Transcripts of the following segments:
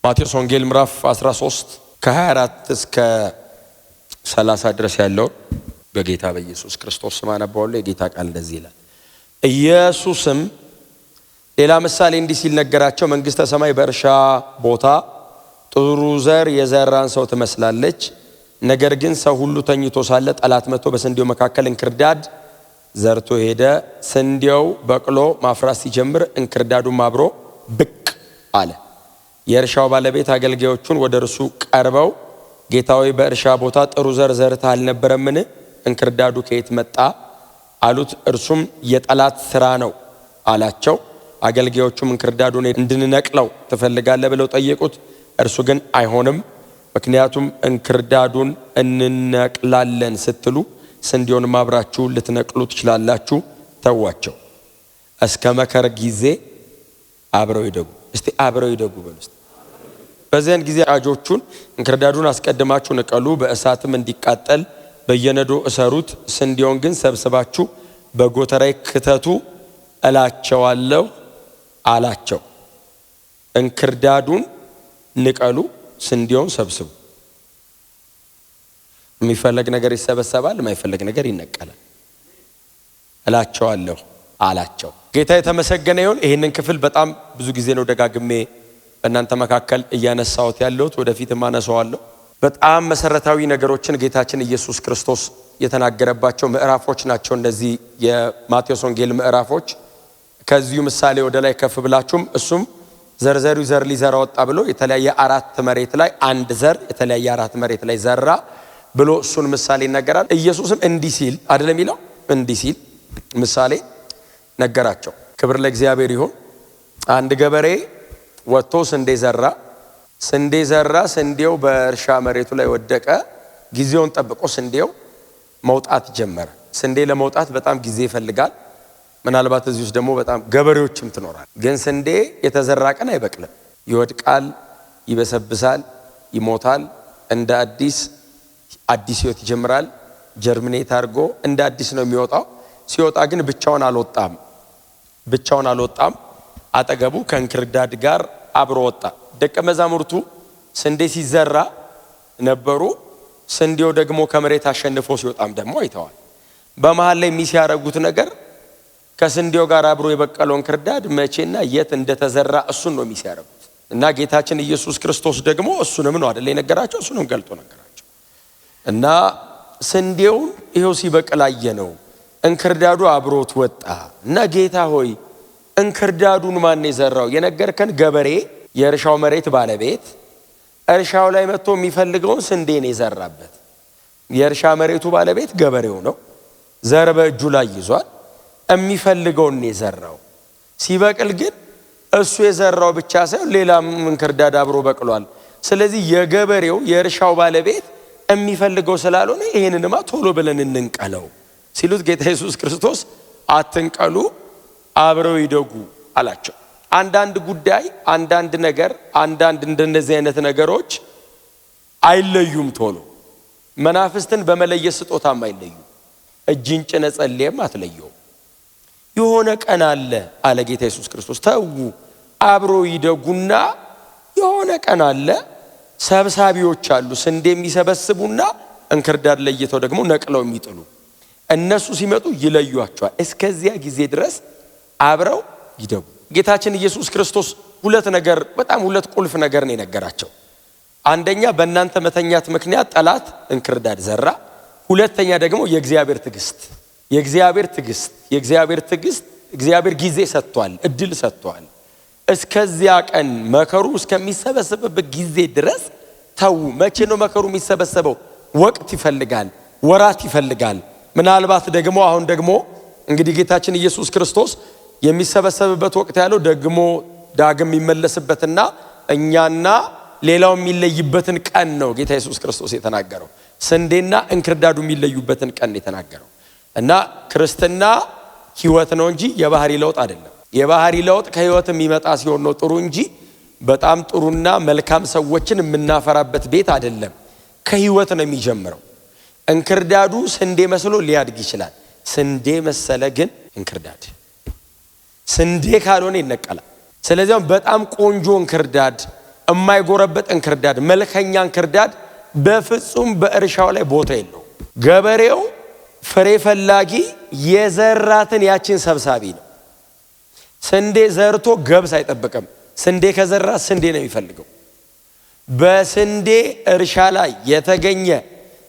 ማቴዎስ ወንጌል ምዕራፍ 13 ከ24 እስከ 30 ድረስ ያለው በጌታ በኢየሱስ ክርስቶስ ስም አነባዋለሁ። የጌታ ቃል እንደዚህ ይላል። ኢየሱስም ሌላ ምሳሌ እንዲህ ሲል ነገራቸው። መንግሥተ ሰማይ በእርሻ ቦታ ጥሩ ዘር የዘራን ሰው ትመስላለች። ነገር ግን ሰው ሁሉ ተኝቶ ሳለ ጠላት መጥቶ በስንዴው መካከል እንክርዳድ ዘርቶ ሄደ። ስንዴው በቅሎ ማፍራት ሲጀምር እንክርዳዱም አብሮ ብቅ አለ። የእርሻው ባለቤት አገልጋዮቹን ወደ እርሱ ቀርበው ጌታ ሆይ በእርሻ ቦታ ጥሩ ዘር ዘርተህ አልነበረምን? እንክርዳዱ ከየት መጣ አሉት። እርሱም የጠላት ሥራ ነው አላቸው። አገልጋዮቹም እንክርዳዱን እንድንነቅለው ትፈልጋለህ ብለው ጠየቁት። እርሱ ግን አይሆንም፣ ምክንያቱም እንክርዳዱን እንነቅላለን ስትሉ ስንዴውን አብራችሁ ልትነቅሉ ትችላላችሁ። ተዋቸው፣ እስከ መከር ጊዜ አብረው ይደጉ። እስቲ አብረው ይደጉ በሉ። በዚያን ጊዜ አጆቹን እንክርዳዱን አስቀድማችሁ ንቀሉ፣ በእሳትም እንዲቃጠል በየነዶ እሰሩት። ስንዴውን ግን ሰብስባችሁ በጎተራይ ክተቱ እላቸዋለሁ አላቸው። እንክርዳዱን ንቀሉ፣ ስንዴውን ሰብስቡ። የሚፈለግ ነገር ይሰበሰባል፣ የማይፈለግ ነገር ይነቀላል እላቸዋለሁ አላቸው። ጌታ የተመሰገነ ይሁን። ይህንን ክፍል በጣም ብዙ ጊዜ ነው ደጋግሜ በእናንተ መካከል እያነሳሁት ያለሁት፣ ወደፊትም አነሳዋለሁ። በጣም መሰረታዊ ነገሮችን ጌታችን ኢየሱስ ክርስቶስ የተናገረባቸው ምዕራፎች ናቸው እነዚህ የማቴዎስ ወንጌል ምዕራፎች። ከዚሁ ምሳሌ ወደ ላይ ከፍ ብላችሁም እሱም ዘርዘሪው ዘር ሊዘራ ወጣ ብሎ የተለያየ አራት መሬት ላይ አንድ ዘር የተለያየ አራት መሬት ላይ ዘራ ብሎ እሱን ምሳሌ ይነገራል። ኢየሱስም እንዲህ ሲል አይደለም የሚለው፣ እንዲህ ሲል ምሳሌ ነገራቸው። ክብር ለእግዚአብሔር ይሁን። አንድ ገበሬ ወጥቶ ስንዴ ዘራ። ስንዴው በእርሻ መሬቱ ላይ ወደቀ። ጊዜውን ጠብቆ ስንዴው መውጣት ጀመረ። ስንዴ ለመውጣት በጣም ጊዜ ይፈልጋል። ምናልባት እዚህ ውስጥ ደግሞ በጣም ገበሬዎችም ትኖራል። ግን ስንዴ የተዘራ ቀን አይበቅልም። ይወድቃል፣ ይበሰብሳል፣ ይሞታል። እንደ አዲስ ህይወት ይጀምራል። ጀርሚኔት አድርጎ እንደ አዲስ ነው የሚወጣው። ሲወጣ ግን ብቻውን አልወጣም። አጠገቡ ከእንክርዳድ ጋር አብሮ ወጣ። ደቀ መዛሙርቱ ስንዴ ሲዘራ ነበሩ። ስንዴው ደግሞ ከመሬት አሸንፎ ሲወጣም ደግሞ አይተዋል። በመሃል ላይ የሚያረጉት ነገር ከስንዴው ጋር አብሮ የበቀለው እንክርዳድ መቼና የት እንደተዘራ እሱን ነው የሚያረጉት። እና ጌታችን ኢየሱስ ክርስቶስ ደግሞ እሱንም ነው አይደል የነገራቸው፣ እሱንም ገልጦ ነገራቸው። እና ስንዴውን ይሄው ሲበቅል አየነው፣ እንክርዳዱ አብሮት ወጣ። እና ጌታ ሆይ እንክርዳዱን ማን የዘራው? የነገርከን ገበሬ የእርሻው መሬት ባለቤት እርሻው ላይ መጥቶ የሚፈልገውን ስንዴን የዘራበት። የእርሻ መሬቱ ባለቤት ገበሬው ነው። ዘር በእጁ ላይ ይዟል። የሚፈልገውን የዘራው ሲበቅል ግን እሱ የዘራው ብቻ ሳይሆን ሌላም እንክርዳድ አብሮ በቅሏል። ስለዚህ የገበሬው የእርሻው ባለቤት የሚፈልገው ስላልሆነ ይሄንንማ ቶሎ ብለን እንንቀለው ሲሉት ጌታ ኢየሱስ ክርስቶስ አትንቀሉ፣ አብረው ይደጉ አላቸው። አንዳንድ ጉዳይ፣ አንዳንድ ነገር፣ አንዳንድ እንደነዚህ አይነት ነገሮች አይለዩም ቶሎ። መናፍስትን በመለየት ስጦታም አይለዩም። እጅን ጭነ ጸልየም አትለየው። የሆነ ቀን አለ ጌታ ኢየሱስ ክርስቶስ። ተው አብረው ይደጉና የሆነ ቀን አለ። ሰብሳቢዎች አሉ፣ ስንዴ የሚሰበስቡና እንክርዳድ ለይተው ደግሞ ነቅለው የሚጥሉ። እነሱ ሲመጡ ይለዩዋቸዋል። እስከዚያ ጊዜ ድረስ አብረው ይደጉ። ጌታችን ኢየሱስ ክርስቶስ ሁለት ቁልፍ ነገር ነው የነገራቸው። አንደኛ በእናንተ መተኛት ምክንያት ጠላት እንክርዳድ ዘራ። ሁለተኛ ደግሞ የእግዚአብሔር ትዕግስት እግዚአብሔር ጊዜ ሰጥቷል፣ እድል ሰጥቷል። እስከዚያ ቀን መከሩ እስከሚሰበሰብበት ጊዜ ድረስ ተው። መቼ ነው መከሩ የሚሰበሰበው? ወቅት ይፈልጋል፣ ወራት ይፈልጋል። ምናልባት ደግሞ አሁን ደግሞ እንግዲህ ጌታችን ኢየሱስ ክርስቶስ የሚሰበሰብበት ወቅት ያለው ደግሞ ዳግም የሚመለስበትና እኛና ሌላው የሚለይበትን ቀን ነው ጌታ ኢየሱስ ክርስቶስ የተናገረው። ስንዴና እንክርዳዱ የሚለዩበትን ቀን የተናገረው። እና ክርስትና ህይወት ነው እንጂ የባህሪ ለውጥ አይደለም። የባህሪ ለውጥ ከህይወት የሚመጣ ሲሆን ነው ጥሩ እንጂ በጣም ጥሩና መልካም ሰዎችን የምናፈራበት ቤት አይደለም። ከህይወት ነው የሚጀምረው። እንክርዳዱ ስንዴ መስሎ ሊያድግ ይችላል። ስንዴ መሰለ ግን እንክርዳድ ስንዴ ካልሆነ ይነቀላል። ስለዚህ በጣም ቆንጆ እንክርዳድ የማይጎረበጥ እንክርዳድ መልከኛ እንክርዳድ በፍጹም በእርሻው ላይ ቦታ የለው። ገበሬው ፍሬ ፈላጊ የዘራትን ያችን ሰብሳቢ ነው። ስንዴ ዘርቶ ገብስ አይጠብቅም። ስንዴ ከዘራ ስንዴ ነው የሚፈልገው። በስንዴ እርሻ ላይ የተገኘ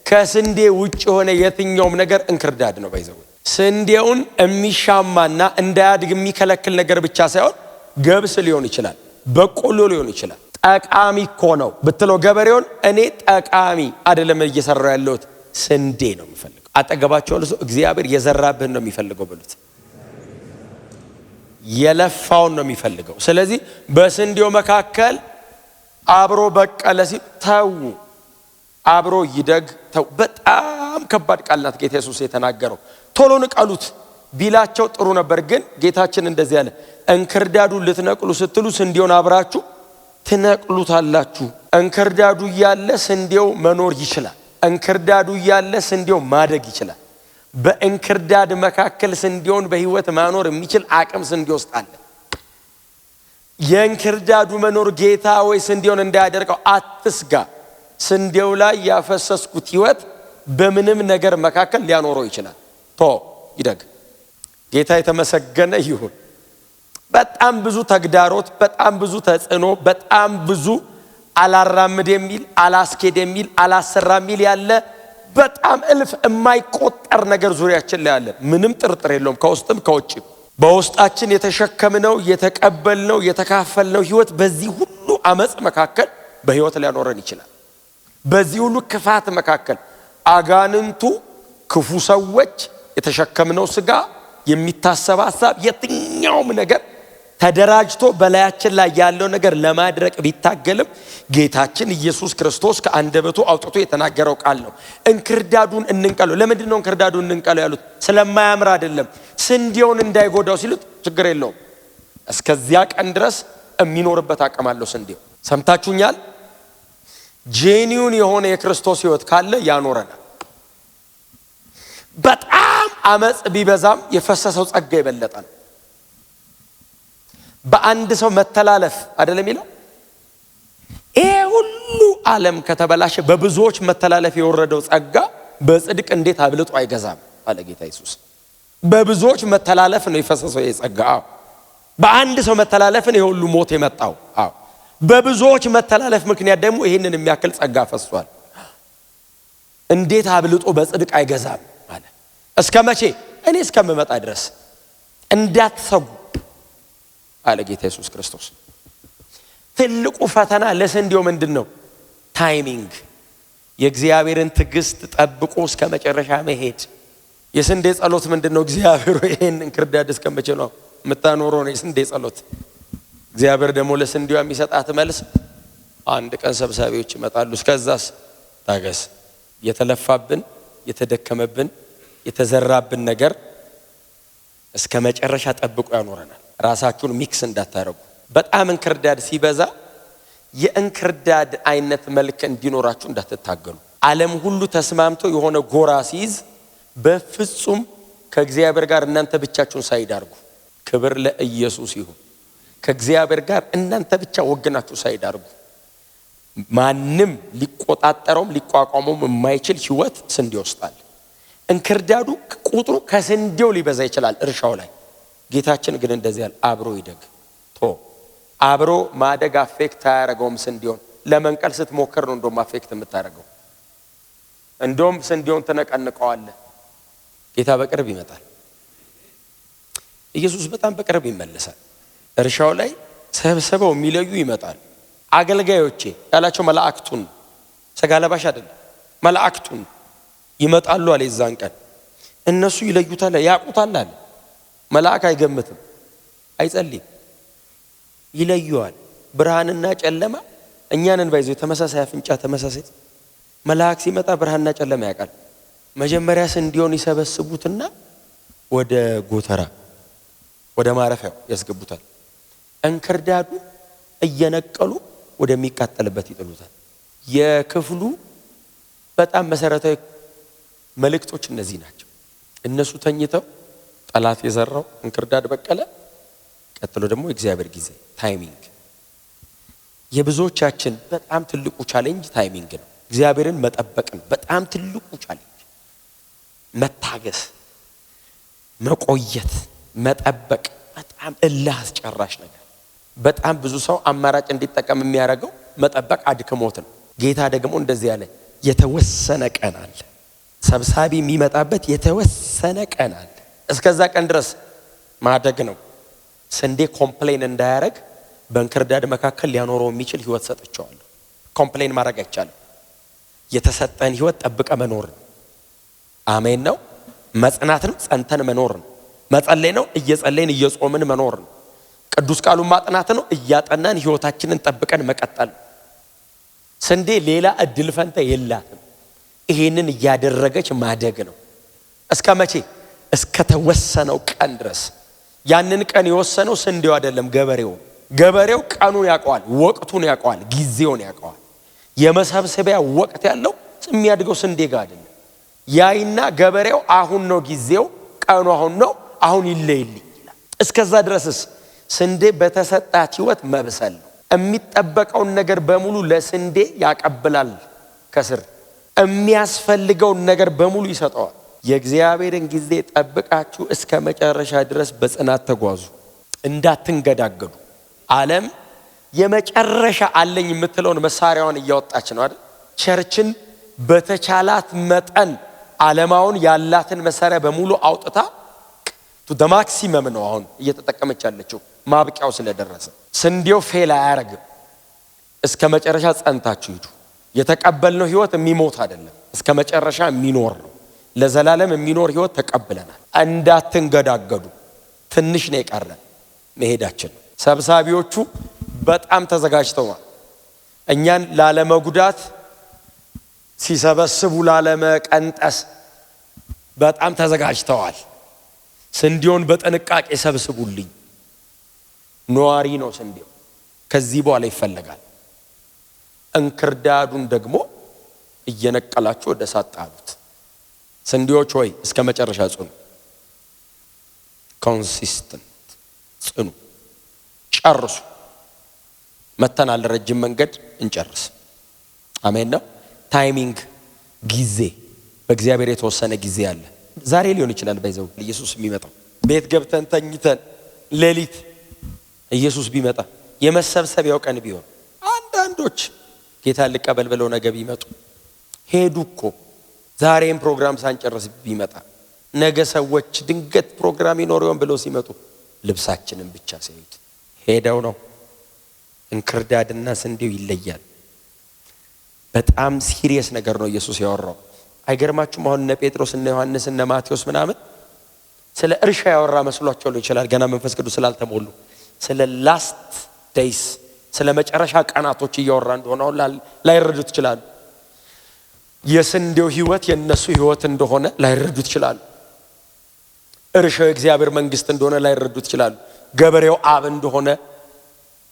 ከስንዴ ውጭ የሆነ የትኛውም ነገር እንክርዳድ ነው። ባይዘው ስንዴውን የሚሻማና እንዳያድግ የሚከለክል ነገር ብቻ ሳይሆን ገብስ ሊሆን ይችላል፣ በቆሎ ሊሆን ይችላል። ጠቃሚ እኮ ነው ብትለው ገበሬውን እኔ ጠቃሚ አይደለም እየሰራው ያለሁት ስንዴ ነው የሚፈልገው። አጠገባቸው ለሱ እግዚአብሔር የዘራብህን ነው የሚፈልገው ብሉት። የለፋውን ነው የሚፈልገው። ስለዚህ በስንዴው መካከል አብሮ በቀለ ሲል ተው አብሮ ይደግ ተው። በጣም ከባድ ቃል ናት ጌታ ኢየሱስ የተናገረው። ቶሎ ንቀሉት ቢላቸው ጥሩ ነበር፣ ግን ጌታችን እንደዚህ ያለ እንክርዳዱን ልትነቅሉ ስትሉ ስንዴውን አብራችሁ ትነቅሉታላችሁ። እንክርዳዱ እያለ ስንዴው መኖር ይችላል። እንክርዳዱ እያለ ስንዴው ማደግ ይችላል። በእንክርዳድ መካከል ስንዴውን በህይወት ማኖር የሚችል አቅም ስንዴ ውስጥ አለ። የእንክርዳዱ መኖር ጌታ ወይ ስንዴውን እንዳያደርቀው አትስጋ። ስንዴው ላይ ያፈሰስኩት ህይወት በምንም ነገር መካከል ሊያኖረው ይችላል። ይደግ። ጌታ የተመሰገነ ይሁን። በጣም ብዙ ተግዳሮት፣ በጣም ብዙ ተጽዕኖ፣ በጣም ብዙ አላራምድ የሚል አላስኬድ የሚል አላሰራ የሚል ያለ በጣም እልፍ የማይቆጠር ነገር ዙሪያችን ላይ አለ። ምንም ጥርጥር የለውም። ከውስጥም ከውጭም በውስጣችን የተሸከምነው የተቀበልነው የተካፈልነው ህይወት በዚህ ሁሉ አመጽ መካከል በህይወት ሊያኖረን ይችላል። በዚህ ሁሉ ክፋት መካከል አጋንንቱ፣ ክፉ ሰዎች፣ የተሸከምነው ስጋ፣ የሚታሰብ ሐሳብ፣ የትኛውም ነገር ተደራጅቶ በላያችን ላይ ያለው ነገር ለማድረቅ ቢታገልም ጌታችን ኢየሱስ ክርስቶስ ከአንደበቱ አውጥቶ የተናገረው ቃል ነው። እንክርዳዱን እንንቀለው። ለምንድን ነው እንክርዳዱን እንንቀለው ያሉት? ስለማያምር አይደለም። ስንዴውን እንዳይጎዳው ሲሉት ችግር የለውም። እስከዚያ ቀን ድረስ የሚኖርበት አቅም አለው ስንዴው። ሰምታችሁኛል? ጄኒውን የሆነ የክርስቶስ ህይወት ካለ ያኖረናል። በጣም አመጽ ቢበዛም የፈሰሰው ጸጋ የበለጠ ነው። በአንድ ሰው መተላለፍ አይደለም ይለው። ይሄ ሁሉ ዓለም ከተበላሸ በብዙዎች መተላለፍ የወረደው ጸጋ በጽድቅ እንዴት አብልጦ አይገዛም አለ ጌታ ኢየሱስ። በብዙዎች መተላለፍ ነው የፈሰሰው ይሄ ጸጋ። በአንድ ሰው መተላለፍን ይሄ ሁሉ ሞት የመጣው። በብዙዎች መተላለፍ ምክንያት ደግሞ ይሄንን የሚያክል ጸጋ ፈሷል። እንዴት አብልጦ በጽድቅ አይገዛም አለ። እስከ መቼ? እኔ እስከምመጣ ድረስ እንዳትሰጉ አለ ጌታ ኢየሱስ ክርስቶስ። ትልቁ ፈተና ለስንዴው ምንድነው? ታይሚንግ። የእግዚአብሔርን ትዕግስት ጠብቆ እስከ መጨረሻ መሄድ። የስንዴ ጸሎት ምንድነው? እግዚአብሔር ይሄን እንክርዳድ እስከመቼ ነው የምታኖረው? ነው የስንዴ ጸሎት። እግዚአብሔር ደግሞ ለስንዴው የሚሰጣት መልስ አንድ ቀን ሰብሳቢዎች ይመጣሉ። እስከዛስ ታገስ። የተለፋብን የተደከመብን የተዘራብን ነገር እስከ መጨረሻ ጠብቆ ያኖረናል። ራሳችሁን ሚክስ እንዳታረጉ። በጣም እንክርዳድ ሲበዛ የእንክርዳድ አይነት መልክ እንዲኖራችሁ እንዳትታገሉ። ዓለም ሁሉ ተስማምቶ የሆነ ጎራ ሲይዝ በፍጹም ከእግዚአብሔር ጋር እናንተ ብቻችሁን ሳይዳርጉ። ክብር ለኢየሱስ ይሁን። ከእግዚአብሔር ጋር እናንተ ብቻ ወገናችሁ ሳይዳርጉ ማንም ሊቆጣጠረውም ሊቋቋመውም የማይችል ህይወት ስንዴ ውስጣል። እንክርዳዱ ቁጥሩ ከስንዴው ሊበዛ ይችላል እርሻው ላይ። ጌታችን ግን እንደዚህ ያለ አብሮ ይደግ። አብሮ ማደግ አፌክት አያረገውም ስንዴውን። ለመንቀል ስትሞክር ነው እንደውም አፌክት የምታረገው። እንደውም ስንዴውን ተነቀንቀዋለህ። ጌታ በቅርብ ይመጣል። ኢየሱስ በጣም በቅርብ ይመለሳል። እርሻው ላይ ሰብስበው የሚለዩ ይመጣል። አገልጋዮቼ ያላቸው መላእክቱን፣ ስጋ ለባሽ አይደለም፣ መላእክቱን ይመጣሉ አለ። የዛን ቀን እነሱ ይለዩታል፣ ያቁታል አለ። መልአክ አይገምትም፣ አይጸልይም፣ ይለዩዋል። ብርሃንና ጨለማ እኛንን ባይዘው ተመሳሳይ አፍንጫ ተመሳሳይ። መልአክ ሲመጣ ብርሃንና ጨለማ ያውቃል። መጀመሪያ ስንዴውን ይሰበስቡትና ወደ ጎተራ ወደ ማረፊያው ያስገቡታል። እንክርዳዱ እየነቀሉ ወደሚቃጠልበት ይጥሉታል። የክፍሉ በጣም መሰረታዊ መልእክቶች እነዚህ ናቸው። እነሱ ተኝተው ጠላት የዘራው እንክርዳድ በቀለ። ቀጥሎ ደግሞ እግዚአብሔር ጊዜ ታይሚንግ። የብዙዎቻችን በጣም ትልቁ ቻሌንጅ ታይሚንግ ነው። እግዚአብሔርን መጠበቅ ነው በጣም ትልቁ ቻሌንጅ። መታገስ፣ መቆየት፣ መጠበቅ በጣም እልህ አስጨራሽ ነገር። በጣም ብዙ ሰው አማራጭ እንዲጠቀም የሚያደርገው መጠበቅ አድክሞት ነው። ጌታ ደግሞ እንደዚህ ያለ የተወሰነ ቀን አለ። ሰብሳቢ የሚመጣበት የተወሰነ ቀን አለ። እስከዛ ቀን ድረስ ማደግ ነው። ስንዴ ኮምፕሌን እንዳያረግ በእንክርዳድ መካከል ሊያኖረው የሚችል ህይወት ሰጥቼዋለሁ። ኮምፕሌን ማድረግ አይቻልም። የተሰጠን ህይወት ጠብቀ መኖር ነው። አሜን ነው። መጽናት ነው። ጸንተን መኖር ነው። መጸለይ ነው። እየጸለይን እየጾምን መኖር ነው። ቅዱስ ቃሉን ማጥናት ነው። እያጠናን ህይወታችንን ጠብቀን መቀጠል። ስንዴ ሌላ እድል ፈንታ የላትም። ይሄንን እያደረገች ማደግ ነው። እስከ መቼ? እስከ ተወሰነው ቀን ድረስ። ያንን ቀን የወሰነው ስንዴው አይደለም፣ ገበሬው። ገበሬው ቀኑን ያውቀዋል፣ ወቅቱን ያውቀዋል፣ ጊዜውን ያውቀዋል። የመሰብሰቢያ ወቅት ያለው የሚያድገው ስንዴ ጋር አይደለም። ያይና ገበሬው አሁን ነው ጊዜው፣ ቀኑ አሁን ነው፣ አሁን ይለይልኝ ይላል። እስከዛ ድረስስ ስንዴ በተሰጣት ህይወት መብሰል ነው። የሚጠበቀውን ነገር በሙሉ ለስንዴ ያቀብላል። ከስር የሚያስፈልገውን ነገር በሙሉ ይሰጠዋል። የእግዚአብሔርን ጊዜ ጠብቃችሁ እስከ መጨረሻ ድረስ በጽናት ተጓዙ፣ እንዳትንገዳገዱ። ዓለም የመጨረሻ አለኝ የምትለውን መሳሪያዋን እያወጣች ነው አይደል? ቸርችን በተቻላት መጠን ዓለማውን ያላትን መሳሪያ በሙሉ አውጥታ ቱ ማክሲመም ነው አሁን እየተጠቀመች ያለችው፣ ማብቂያው ስለደረሰ። ስንዴው ፌል አያረግም። እስከ መጨረሻ ጸንታችሁ ሂዱ። የተቀበልነው ህይወት የሚሞት አይደለም፣ እስከ መጨረሻ የሚኖር ነው። ለዘላለም የሚኖር ህይወት ተቀብለናል። እንዳትንገዳገዱ። ትንሽ ነው የቀረን መሄዳችን። ሰብሳቢዎቹ በጣም ተዘጋጅተዋል። እኛን ላለመጉዳት ሲሰበስቡ ላለመቀንጠስ በጣም ተዘጋጅተዋል። ስንዴውን በጥንቃቄ ሰብስቡልኝ። ነዋሪ ነው ስንዴው፣ ከዚህ በኋላ ይፈለጋል። እንክርዳዱን ደግሞ እየነቀላችሁ ወደ እሳት ጣሉት። ስንዴዎች ሆይ እስከ መጨረሻ ጽኑ። ኮንሲስተንት ጽኑ። ጨርሱ። መተናል፣ ረጅም መንገድ እንጨርስ። አሜን ነው። ታይሚንግ፣ ጊዜ፣ በእግዚአብሔር የተወሰነ ጊዜ አለ። ዛሬ ሊሆን ይችላል ባይዘው ኢየሱስ የሚመጣው። ቤት ገብተን ተኝተን ሌሊት ኢየሱስ ቢመጣ የመሰብሰቢያው ቀን ቢሆን አንዳንዶች ጌታ ልቀበል ብለው ነገ ቢመጡ ሄዱ እኮ። ዛሬም ፕሮግራም ሳንጨርስ ቢመጣ ነገ ሰዎች ድንገት ፕሮግራም ይኖርውን ብለው ሲመጡ ልብሳችንን ብቻ ሲያዩት ሄደው ነው። እንክርዳድና ስንዴው ይለያል። በጣም ሲሪየስ ነገር ነው ኢየሱስ ያወራው። አይገርማችሁም? አሁን እነ ጴጥሮስ እነ ዮሐንስ እነ ማቴዎስ ምናምን ስለ እርሻ ያወራ መስሏቸው ይችላል፣ ገና መንፈስ ቅዱስ ስላልተሞሉ። ስለ ላስት ዴይስ፣ ስለ መጨረሻ ቀናቶች እያወራ እንደሆነ ላይረዱት ይችላሉ። የስንዴው ህይወት የነሱ ህይወት እንደሆነ ላይረዱት ይችላሉ። እርሻው የእግዚአብሔር መንግስት እንደሆነ ላይረዱት ይችላሉ። ገበሬው አብ እንደሆነ፣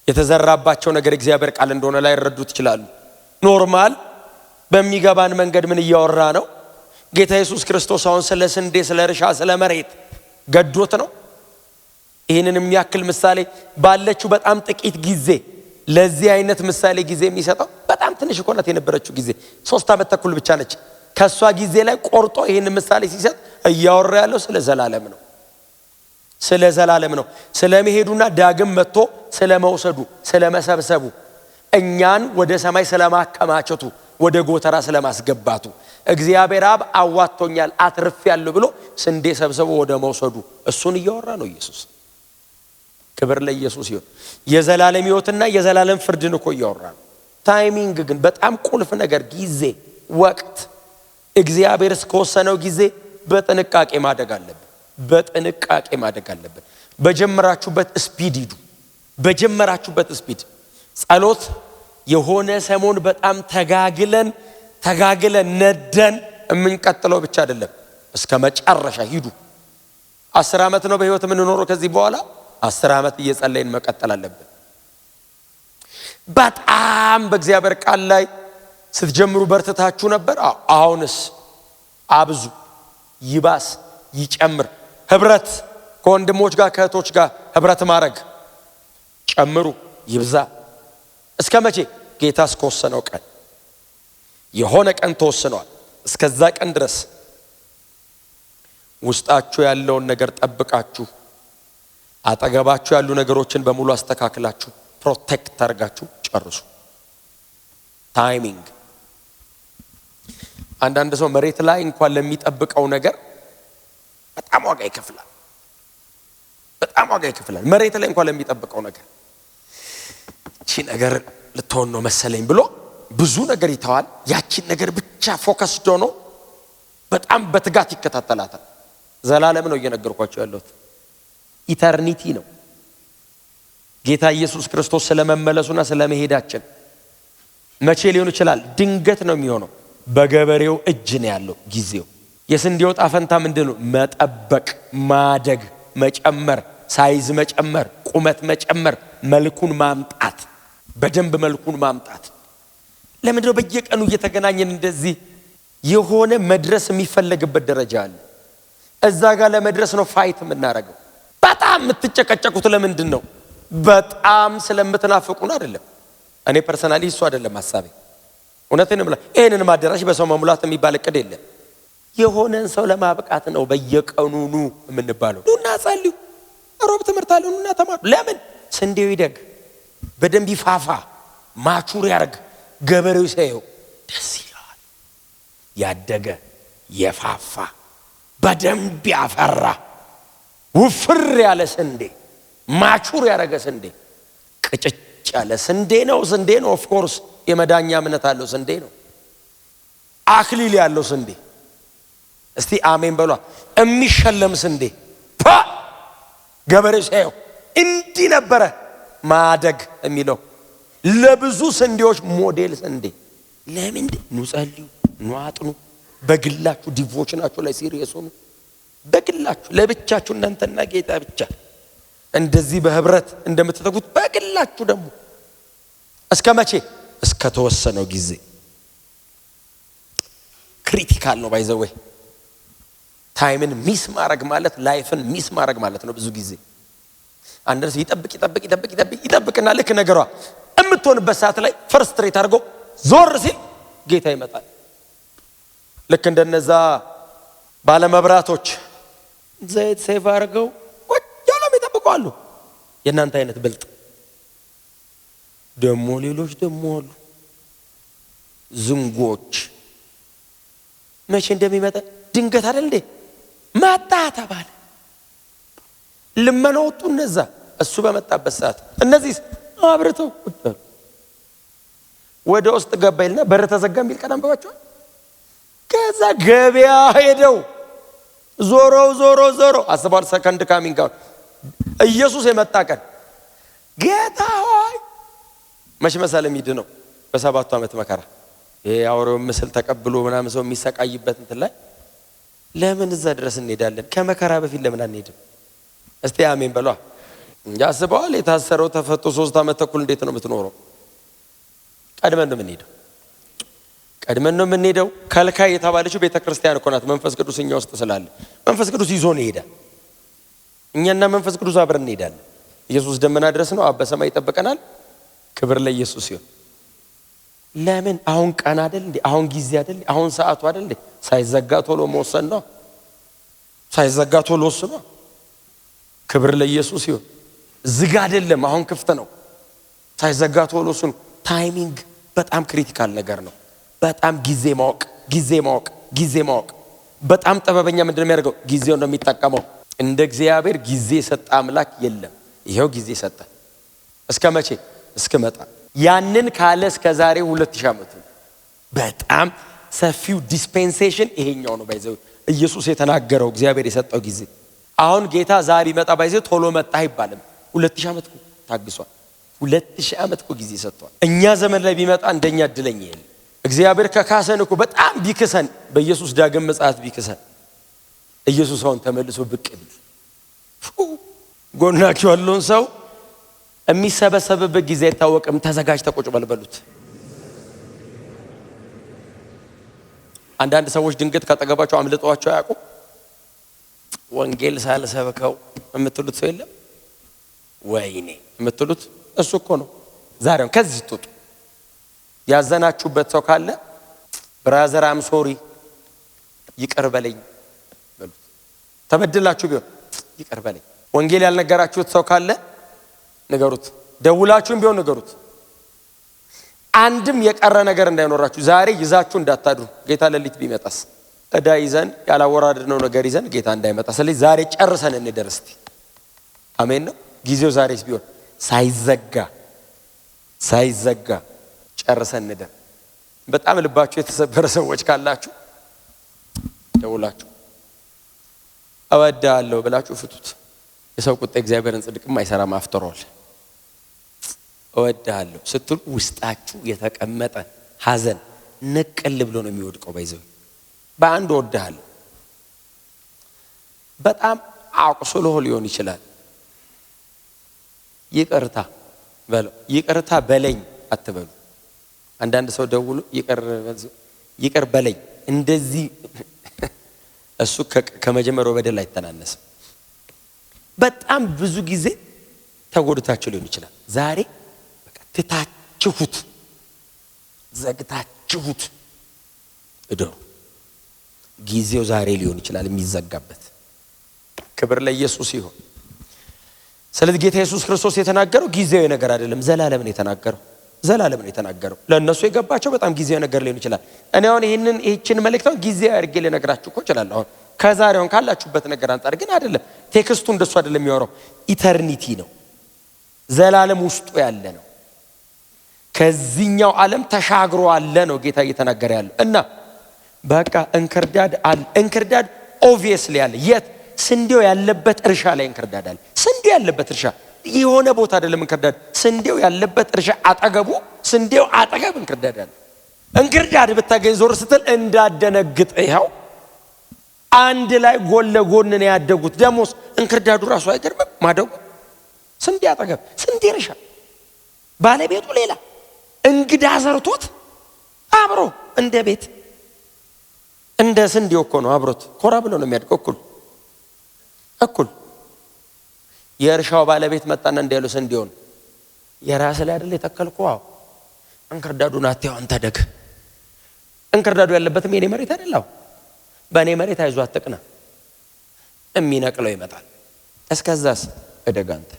የተዘራባቸው ነገር እግዚአብሔር ቃል እንደሆነ ላይረዱት ይችላሉ። ኖርማል በሚገባን መንገድ ምን እያወራ ነው? ጌታ ኢየሱስ ክርስቶስ አሁን ስለ ስንዴ፣ ስለ እርሻ፣ ስለ መሬት ገዶት ነው። ይህንን የሚያክል ምሳሌ ባለችው በጣም ጥቂት ጊዜ ለዚህ አይነት ምሳሌ ጊዜ የሚሰጠው በጣም ትንሽ እኮ ናት የነበረችው ጊዜ 3 ዓመት ተኩል ብቻ ነች። ከሷ ጊዜ ላይ ቆርጦ ይህን ምሳሌ ሲሰጥ እያወራ ያለው ስለ ዘላለም ነው። ስለ ዘላለም ነው። ስለ መሄዱና ዳግም መጥቶ ስለ መውሰዱ፣ ስለ መሰብሰቡ፣ እኛን ወደ ሰማይ ስለማከማቸቱ፣ ወደ ጎተራ ስለማስገባቱ፣ እግዚአብሔር አብ አዋጥቶኛል አትርፌያለሁ ብሎ ስንዴ ሰብስቦ ወደ መውሰዱ፣ እሱን እያወራ ነው ኢየሱስ። ክብር ለኢየሱስ ይሁን። የዘላለም ሕይወትና የዘላለም ፍርድን እኮ እያወራ ነው። ታይሚንግ ግን በጣም ቁልፍ ነገር፣ ጊዜ፣ ወቅት። እግዚአብሔር እስከወሰነው ጊዜ በጥንቃቄ ማደግ አለብን። በጥንቃቄ ማደግ አለብን። በጀመራችሁበት ስፒድ ሂዱ። በጀመራችሁበት ስፒድ። ጸሎት የሆነ ሰሞን በጣም ተጋግለን ነደን የምንቀጥለው ብቻ አይደለም። እስከ መጨረሻ ሂዱ። 10 ዓመት ነው በህይወት የምንኖረው። ከዚህ በኋላ 10 ዓመት እየጸለይን መቀጠል አለብን። በጣም በእግዚአብሔር ቃል ላይ ስትጀምሩ በርትታችሁ ነበር። አሁንስ አብዙ፣ ይባስ፣ ይጨምር። ህብረት ከወንድሞች ጋር ከእህቶች ጋር ህብረት ማድረግ ጨምሩ፣ ይብዛ። እስከ መቼ? ጌታ እስከወሰነው ቀን። የሆነ ቀን ተወስኗል። እስከዛ ቀን ድረስ ውስጣችሁ ያለውን ነገር ጠብቃችሁ አጠገባችሁ ያሉ ነገሮችን በሙሉ አስተካክላችሁ ፕሮቴክት አድርጋችሁ ጨርሱ። ታይሚንግ። አንዳንድ ሰው መሬት ላይ እንኳን ለሚጠብቀው ነገር በጣም ዋጋ ይከፍላል። በጣም ዋጋ ይከፍላል። መሬት ላይ እንኳን ለሚጠብቀው ነገር እቺ ነገር ልትሆን ነው መሰለኝ ብሎ ብዙ ነገር ይተዋል። ያቺን ነገር ብቻ ፎከስድ ሆኖ በጣም በትጋት ይከታተላታል። ዘላለም ነው እየነገርኳችሁ ያለሁት። ኢተርኒቲ ነው። ጌታ ኢየሱስ ክርስቶስ ስለመመለሱና ስለመሄዳችን መቼ ሊሆን ይችላል? ድንገት ነው የሚሆነው። በገበሬው እጅ ነው ያለው ጊዜው። የስንዴው ዕጣ ፈንታ ምንድነው? መጠበቅ፣ ማደግ፣ መጨመር፣ ሳይዝ መጨመር፣ ቁመት መጨመር፣ መልኩን ማምጣት፣ በደንብ መልኩን ማምጣት። ለምንድነው በየቀኑ እየተገናኘን እንደዚህ የሆነ መድረስ የሚፈለግበት ደረጃ አለ። እዛ ጋር ለመድረስ ነው ፋይት የምናደርገው። በጣም የምትጨቀጨቁት ለምንድን ነው? በጣም ስለምትናፍቁን አይደለም። እኔ ፐርሰናሊ እሱ አይደለም ሐሳቤ። እውነቴን ነው። ይሄንን ማደራሽ በሰው መሙላት የሚባል እቅድ የለም። የሆነን ሰው ለማብቃት ነው በየቀኑ ኑ የምንባለው። ኑና ጸልዩ፣ ሮብ ትምህርት አለ፣ ኑና ተማሩ። ለምን? ስንዴው ይደግ፣ በደንብ ይፋፋ፣ ማቹር ያርግ። ገበሬው ሲያየው ደስ ይላል። ያደገ የፋፋ በደንብ ያፈራ ውፍር ያለ ስንዴ፣ ማቹር ያረገ ስንዴ፣ ቅጭጭ ያለ ስንዴ ነው። ስንዴ ነው። ኦፍ ኮርስ የመዳኛ እምነት አለው ስንዴ ነው። አክሊል ያለው ስንዴ። እስቲ አሜን በሏ። የሚሸለም ስንዴ። ገበሬው ሲያየው እንዲህ ነበረ ማደግ የሚለው። ለብዙ ስንዴዎች ሞዴል ስንዴ። ለምን? ኑ ጸልዩ፣ ኑ አጥኑ፣ በግላችሁ ዲቮሽናችሁ ላይ ሲሪየስ ሆኑ። በግላችሁ ለብቻችሁ እናንተና ጌታ ብቻ እንደዚህ በህብረት እንደምትተጉት በግላችሁ ደግሞ እስከ መቼ? እስከ ተወሰነው ጊዜ። ክሪቲካል ነው። ባይዘዌ ታይምን ሚስ ማድረግ ማለት ላይፍን ሚስ ማድረግ ማለት ነው። ብዙ ጊዜ አንድ ሰው ይጠብቅና ልክ ነገሯ የምትሆንበት ሰዓት ላይ ፍርስትሬት አድርጎ ዞር ሲል ጌታ ይመጣል። ልክ እንደነዛ ባለመብራቶች ዘይት ሴቭ አድርገው ወዲያውም ይጠብቃሉ። የእናንተ አይነት ብልጥ ደሞ ሌሎች ደሞ አሉ ዝንጎች። መቼ እንደሚመጣ ድንገት አይደል እንዴ? መጣ ተባለ። ልመና ወጡ እነዛ። እሱ በመጣበት ሰዓት እነዚህ አብርተው ወደ ውስጥ ገባይልና በር ተዘጋ የሚል ቀን አንብባችኋል። ከዛ ገበያ ሄደው ዞሮ አስባል። ሰከንድ ካሚንግ ኢየሱስ የመጣ ቀን ጌታ ሆይ መቼ መሰለ የሚድነው? በ7 ዓመት መከራ። ይሄ አውሬው ምስል ተቀብሎ ምናምን ሰው የሚሰቃይበት እንትን ላይ ለምን እዛ ድረስ እንሄዳለን? ከመከራ በፊት ለምን አንሄድም? እስቲ አሜን በሏ። ያስበዋል። የታሰረው ተፈቶ 3 ዓመት ተኩል እንዴት ነው የምትኖረው? ቀድመን ነው የምንሄደው። ከልካይ የተባለችው ቤተክርስቲያን እኮ ናት። መንፈስ ቅዱስ እኛ ውስጥ ስላለ መንፈስ ቅዱስ ይዞን ይሄዳል። እኛና መንፈስ ቅዱስ አብረን እንሄዳለን። ኢየሱስ ደመና ድረስ ነው። አብ በሰማይ ይጠብቀናል። ክብር ለኢየሱስ ይሁን። ለምን? አሁን ቀን አይደል እንዴ? አሁን ጊዜ አይደል? አሁን ሰዓቱ አይደል እንዴ? ሳይዘጋ ቶሎ መወሰን ነው። ሳይዘጋ ቶሎ ወስኖ። ክብር ለኢየሱስ ይሁን። ዝጋ አይደለም፣ አሁን ክፍት ነው። ሳይዘጋ ቶሎ ወስኑ። ታይሚንግ በጣም ክሪቲካል ነገር ነው። በጣም ጊዜ ማወቅ። በጣም ጥበበኛ ምንድነው የሚያደርገው? ጊዜው ነው የሚጠቀመው። እንደ እግዚአብሔር ጊዜ የሰጠ አምላክ የለም። ይሄው ጊዜ ሰጠ። እስከ መቼ? እስከመጣ። ያንን ካለ እስከ ዛሬ 2000 ዓመት ነው። በጣም ሰፊው ዲስፔንሴሽን ይሄኛው ነው። ባይዘው ኢየሱስ የተናገረው እግዚአብሔር የሰጠው ጊዜ። አሁን ጌታ ዛሬ ይመጣ ባይዘው ቶሎ መጣ አይባልም። 2000 ዓመት እኮ ታግሷል። 2000 ዓመት እኮ ጊዜ ሰጥቷል። እኛ ዘመን ላይ ቢመጣ እንደኛ እድለኛ የለም። እግዚአብሔር ከካሰን እኮ በጣም ቢክሰን፣ በኢየሱስ ዳግም ምጽአት ቢክሰን፣ ኢየሱስ አሁን ተመልሶ ብቅ ቢል ጎናችሁ ያለውን ሰው የሚሰበሰብበት ጊዜ አይታወቅም። ተዘጋጅተው ቁጭ በልበሉት። አንዳንድ ሰዎች ድንገት ካጠገባቸው አምልጧቸው ያውቁ ወንጌል ሳልሰብከው የምትሉት ሰው የለም? ወይኔ የምትሉት እሱ እኮ ነው። ዛሬውን ከዚህ ትውጡ። ያዘናችሁበት ሰው ካለ ብራዘር አም ሶሪ ይቅር በለኝ በሉት። ተበድላችሁ ቢሆን ይቅር በለኝ። ወንጌል ያልነገራችሁት ሰው ካለ ንገሩት። ደውላችሁም ቢሆን ንገሩት። አንድም የቀረ ነገር እንዳይኖራችሁ ዛሬ ይዛችሁ እንዳታድሩ። ጌታ ሌሊት ቢመጣስ እዳ ይዘን ያላወራድነው ነገር ይዘን ጌታ እንዳይመጣ። ስለዚህ ዛሬ ጨርሰን እንደርስ። አሜን ነው። ጊዜው ዛሬስ ቢሆን ሳይዘጋ ጨርሰን እንደር። በጣም ልባችሁ የተሰበረ ሰዎች ካላችሁ ደውላችሁ እወዳለሁ ብላችሁ ፍቱት። የሰው ቁጣ እግዚአብሔርን ጽድቅም አይሰራም። አፍጥሯል። እወዳለሁ ስትሉ ውስጣችሁ የተቀመጠ ሐዘን ንቅል ብሎ ነው የሚወድቀው። ባይዘው በአንድ እወዳለሁ በጣም አቁስሎ ሊሆን ይችላል። ይቅርታ በለኝ አትበሉ። አንዳንድ ሰው ደውሎ ይቅር በለኝ እንደዚህ እሱ ከመጀመሪያው በደል አይተናነስም። በጣም ብዙ ጊዜ ተጎድታችሁ ሊሆን ይችላል። ዛሬ በቃ ትታችሁት ዘግታችሁት እደሩ። ጊዜው ዛሬ ሊሆን ይችላል የሚዘጋበት። ክብር ለኢየሱስ ይሁን። ስለዚህ ጌታ ኢየሱስ ክርስቶስ የተናገረው ጊዜያዊ ነገር አይደለም፣ ዘላለም ነው የተናገረው። ለእነሱ የገባቸው በጣም ጊዜያዊ ነገር ሊሆን ይችላል። እኔ አሁን ይህችን መልእክት ጊዜያዊ አድርጌ ልነግራችሁ እኮ እችላለሁ። አሁን ከዛሬውን ካላችሁበት ነገር አንጻር ግን አይደለም። ቴክስቱ እንደሱ አይደለም የሚያወራው። ኢተርኒቲ ነው፣ ዘላለም ውስጡ ያለ ነው። ከዚህኛው ዓለም ተሻግሮ አለ ነው ጌታ እየተናገረ ያለው። እና በቃ እንክርዳድ ኦብቪየስሊ አለ። የት? ስንዴው ያለበት እርሻ ላይ እንክርዳድ አለ። ስንዴው ያለበት እርሻ የሆነ ቦታ አይደለም። እንክርዳድ ስንዴው ያለበት እርሻ አጠገቡ፣ ስንዴው አጠገብ እንክርዳድ አለ። እንክርዳድ ብታገኝ ዞር ስትል እንዳደነግጥ፣ ይኸው አንድ ላይ ጎን ለጎን ነው ያደጉት። ደሞስ እንክርዳዱ ራሱ አይገርምም ማደጉ? ስንዴ አጠገብ ስንዴ እርሻ፣ ባለቤቱ ሌላ እንግዳ ዘርቶት አብሮ እንደ ቤት እንደ ስንዴው እኮ ነው አብሮት ኮራ ብሎ ነው የሚያድገው እኩል። የእርሻው ባለቤት መጣና እንዲያለው ስንዴውን የራስ ላይ አይደል የተከልከው? አዎ እንክርዳዱን አትያው አንተ ደግ። እንክርዳዱ ያለበትም የኔ መሬት አይደለም። በእኔ መሬት አይዞህ አትቅና፣ የሚነቅለው ይመጣል። እስከዛስ እደግ አንተ።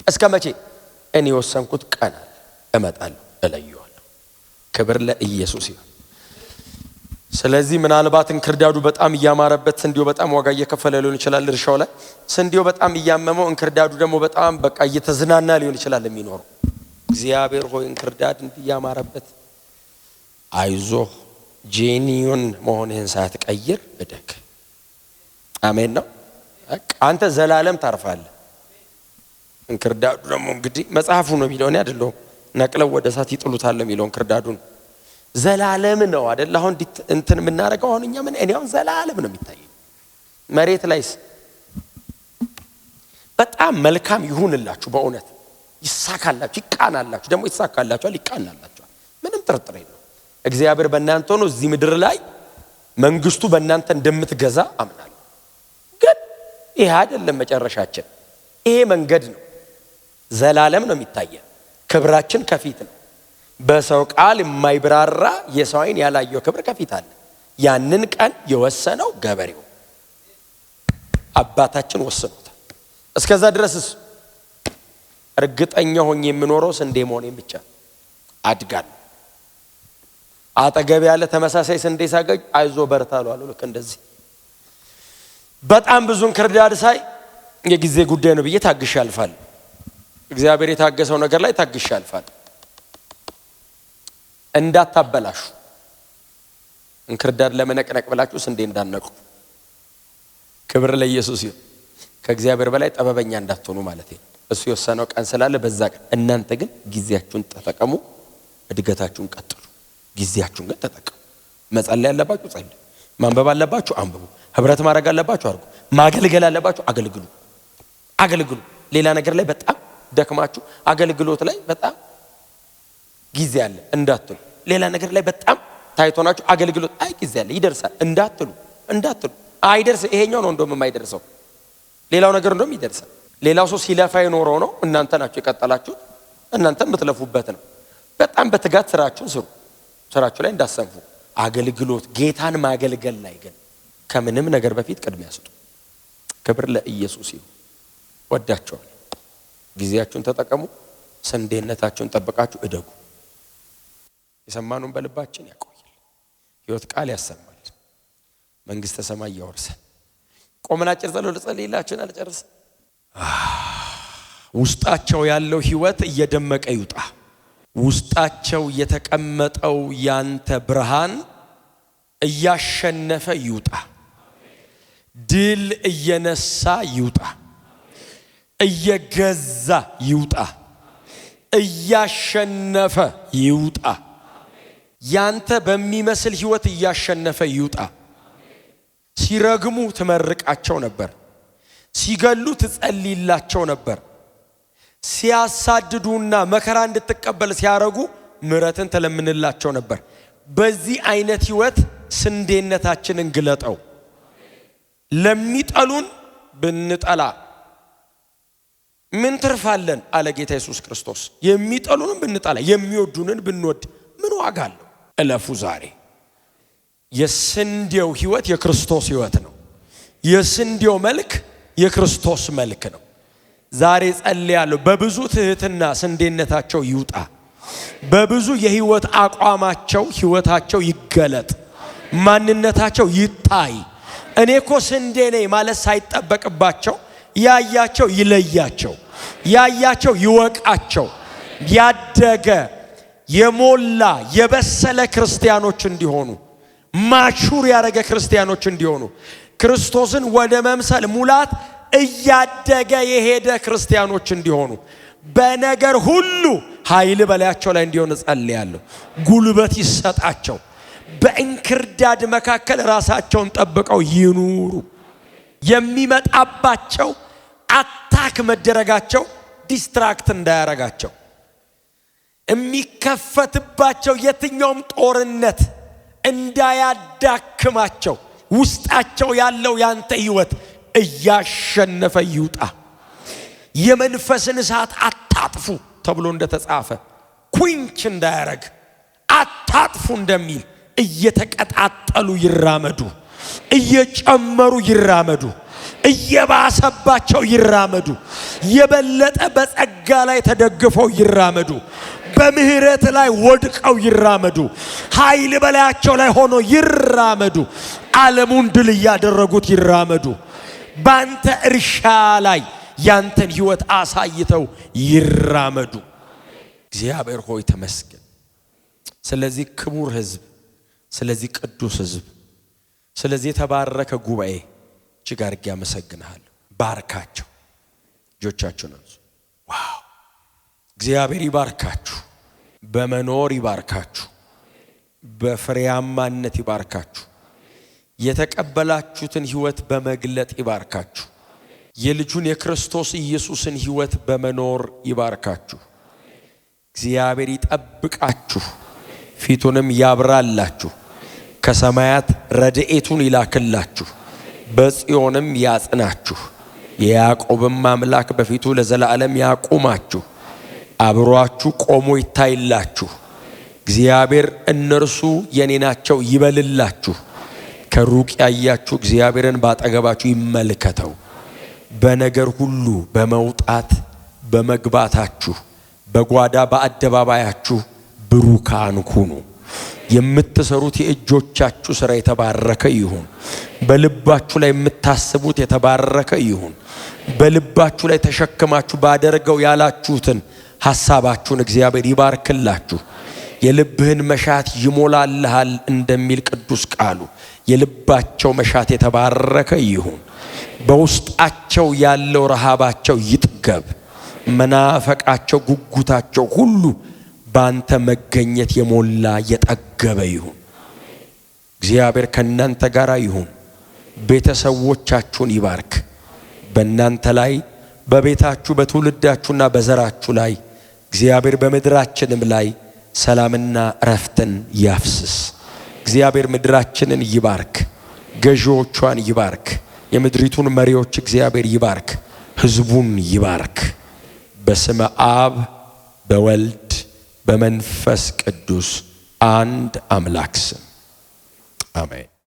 እስከ መቼ? እኔ ወሰንኩት ቀን አለ፣ እመጣለሁ፣ እለየዋለሁ። ክብር ለኢየሱስ ይሁን። ስለዚህ ምናልባት እንክርዳዱ በጣም እያማረበት ስንዴው በጣም ዋጋ እየከፈለ ሊሆን ይችላል። እርሻው ላይ ስንዴው በጣም እያመመው እንክርዳዱ ደግሞ በጣም በቃ እየተዝናና ሊሆን ይችላል የሚኖረው። እግዚአብሔር ሆይ እንክርዳድ እንዲያማረበት አይዞህ፣ ጄኒዮን መሆንህን ሳትቀይር እደግ። አሜን ነው። አንተ ዘላለም ታርፋለህ። እንክርዳዱ ደግሞ እንግዲህ መጽሐፉ ነው የሚለው፣ እኔ አይደለሁም። ነቅለው ወደ እሳት ይጥሉታል የሚለው እንክርዳዱን ዘላለም ነው አይደል? አሁን እንትን የምናደርገው አሁን እኛ እኔ አሁን ዘላለም ነው የሚታየው። መሬት ላይስ በጣም መልካም ይሁንላችሁ፣ በእውነት ይሳካላችሁ፣ ይቃናላችሁ። ደግሞ ይሳካላችኋል፣ ይቃናላችኋል። ምንም ጥርጥር የለው። እግዚአብሔር በእናንተ ሆኖ እዚህ ምድር ላይ መንግስቱ በእናንተ እንደምትገዛ አምናለሁ። ግን ይሄ አይደለም መጨረሻችን። ይሄ መንገድ ነው፣ ዘላለም ነው የሚታየን። ክብራችን ከፊት ነው። በሰው ቃል የማይብራራ የሰው ዓይን ያላየው ክብር ከፊት አለ። ያንን ቀን የወሰነው ገበሬው አባታችን ወስኖታል። እስከዛ ድረስስ እርግጠኛ ሆኜ የምኖረው ስንዴ መሆኔን ብቻ አድጋለሁ። አጠገብ ያለ ተመሳሳይ ስንዴ ሳገኝ አይዞ በርታሉ አሉ። ልክ እንደዚህ በጣም ብዙ እንክርዳድ ሳይ የጊዜ ጉዳይ ነው ብዬ ታግሼ አልፋለሁ። እግዚአብሔር የታገሰው ነገር ላይ ታግሼ አልፋለሁ። እንዳታበላሹ፣ እንክርዳድ ለመነቅነቅ ብላችሁ ስንዴ እንዳነቁ። ክብር ለኢየሱስ ይሁን። ከእግዚአብሔር በላይ ጠበበኛ እንዳትሆኑ ማለት ነው። እሱ የወሰነው ቀን ስላለ በዛ ቀን እናንተ ግን ጊዜያችሁን ተጠቀሙ፣ እድገታችሁን ቀጥሉ። ጊዜያችሁን ግን ተጠቀሙ። መጸለይ ያለባችሁ ጸልዩ፣ ማንበብ አለባችሁ አንብቡ፣ ህብረት ማድረግ አለባችሁ አድርጉ፣ ማገልገል አለባችሁ አገልግሉ። ሌላ ነገር ላይ በጣም ደክማችሁ አገልግሎት ላይ በጣም ጊዜ አለ እንዳትሉ። ሌላ ነገር ላይ በጣም ታይቶናችሁ አገልግሎት አይ ጊዜ አለ ይደርሳል እንዳትሉ አይደርስ። ይሄኛው ነው እንደውም የማይደርሰው፣ ሌላው ነገር እንደውም ይደርሳል። ሌላው ሰው ሲለፋ የኖረው ነው፣ እናንተ ናችሁ የቀጠላችሁት። እናንተ የምትለፉበት ነው። በጣም በትጋት ስራችሁን ስሩ። ስራችሁ ላይ እንዳሰንፉ አገልግሎት ጌታን ማገልገል ላይ ግን ከምንም ነገር በፊት ቅድሚያ ስጡ። ክብር ለኢየሱስ ይሁን። ወዳችኋል። ጊዜያችሁን ተጠቀሙ። ስንዴነታችሁን ጠብቃችሁ እደጉ። የሰማኑን በልባችን ያቆያል። ሕይወት ቃል ያሰማል። መንግስተ ሰማይ ያወርሰን። ቆመን አጭር ጸሎት ልጸልይላችሁና ልጨርስ። ውስጣቸው ያለው ሕይወት እየደመቀ ይውጣ። ውስጣቸው የተቀመጠው ያንተ ብርሃን እያሸነፈ ይውጣ። ድል እየነሳ ይውጣ። እየገዛ ይውጣ። እያሸነፈ ይውጣ። ያንተ በሚመስል ሕይወት እያሸነፈ ይውጣ። ሲረግሙ ትመርቃቸው ነበር። ሲገሉ ትጸልይላቸው ነበር። ሲያሳድዱና መከራ እንድትቀበል ሲያረጉ ምሕረትን ተለምንላቸው ነበር። በዚህ አይነት ሕይወት ስንዴነታችንን ግለጠው። ለሚጠሉን ብንጠላ ምን ትርፋለን አለ ጌታ ኢየሱስ ክርስቶስ። የሚጠሉንን ብንጠላ የሚወዱንን ብንወድ ምን ዋጋ አለው? እለፉ ዛሬ። የስንዴው ሕይወት የክርስቶስ ሕይወት ነው። የስንዴው መልክ የክርስቶስ መልክ ነው። ዛሬ ጸልያለሁ በብዙ ትህትና ስንዴነታቸው ይውጣ። በብዙ የሕይወት አቋማቸው ሕይወታቸው ይገለጥ። ማንነታቸው ይታይ። እኔኮ ስንዴ ነኝ ማለት ሳይጠበቅባቸው ያያቸው ይለያቸው። ያያቸው ይወቃቸው። ያደገ የሞላ የበሰለ ክርስቲያኖች እንዲሆኑ፣ ማቹር ያደረገ ክርስቲያኖች እንዲሆኑ፣ ክርስቶስን ወደ መምሰል ሙላት እያደገ የሄደ ክርስቲያኖች እንዲሆኑ፣ በነገር ሁሉ ኃይል በላያቸው ላይ እንዲሆን ጸልያለሁ። ጉልበት ይሰጣቸው። በእንክርዳድ መካከል ራሳቸውን ጠብቀው ይኑሩ። የሚመጣባቸው አታክ መደረጋቸው ዲስትራክት እንዳያረጋቸው፣ የሚከፈትባቸው የትኛውም ጦርነት እንዳያዳክማቸው፣ ውስጣቸው ያለው ያንተ ሕይወት እያሸነፈ ይውጣ። የመንፈስን እሳት አታጥፉ ተብሎ እንደተጻፈ ኩንች እንዳያረግ አታጥፉ እንደሚል እየተቀጣጠሉ ይራመዱ። እየጨመሩ ይራመዱ። እየባሰባቸው ይራመዱ። የበለጠ በጸጋ ላይ ተደግፈው ይራመዱ። በምህረት ላይ ወድቀው ይራመዱ። ኃይል በላያቸው ላይ ሆኖ ይራመዱ። ዓለሙን ድል እያደረጉት ይራመዱ። ባንተ እርሻ ላይ ያንተን ሕይወት አሳይተው ይራመዱ። እግዚአብሔር ሆይ ተመስገን። ስለዚህ ክቡር ሕዝብ፣ ስለዚህ ቅዱስ ሕዝብ፣ ስለዚህ የተባረከ ጉባኤ እጅግ አድርጌ አመሰግንሃለሁ። ባርካቸው። እጆቻችሁን አንሱ። ዋው! እግዚአብሔር ይባርካችሁ። በመኖር ይባርካችሁ። በፍሬያማነት ይባርካችሁ። የተቀበላችሁትን ሕይወት በመግለጥ ይባርካችሁ። የልጁን የክርስቶስ ኢየሱስን ሕይወት በመኖር ይባርካችሁ። እግዚአብሔር ይጠብቃችሁ፣ ፊቱንም ያብራላችሁ፣ ከሰማያት ረድኤቱን ይላክላችሁ፣ በጽዮንም ያጽናችሁ። የያዕቆብም አምላክ በፊቱ ለዘላለም ያቁማችሁ፣ አብሯችሁ ቆሞ ይታይላችሁ። እግዚአብሔር እነርሱ የኔ ናቸው ይበልላችሁ። ከሩቅ ያያችሁ እግዚአብሔርን ባጠገባችሁ ይመልከተው። በነገር ሁሉ በመውጣት በመግባታችሁ በጓዳ በአደባባያችሁ ብሩካን ሁኑ። የምትሰሩት የእጆቻችሁ ሥራ የተባረከ ይሁን። በልባችሁ ላይ የምታስቡት የተባረከ ይሁን። በልባችሁ ላይ ተሸክማችሁ ባደርገው ያላችሁትን ሐሳባችሁን እግዚአብሔር ይባርክላችሁ። የልብህን መሻት ይሞላልሃል እንደሚል ቅዱስ ቃሉ የልባቸው መሻት የተባረከ ይሁን። በውስጣቸው ያለው ረሃባቸው ይጥገብ። መናፈቃቸው፣ ጉጉታቸው ሁሉ ባንተ መገኘት የሞላ የጠገበ ይሁን። እግዚአብሔር ከናንተ ጋር ይሁን። ቤተሰቦቻችሁን ይባርክ። በእናንተ ላይ በቤታችሁ በትውልዳችሁና በዘራችሁ ላይ እግዚአብሔር በምድራችንም ላይ ሰላምና እረፍትን ያፍስስ። እግዚአብሔር ምድራችንን ይባርክ። ገዢዎቿን ይባርክ። የምድሪቱን መሪዎች እግዚአብሔር ይባርክ። ሕዝቡን ይባርክ። በስመ አብ በወልድ በመንፈስ ቅዱስ አንድ አምላክ ስም አሜን።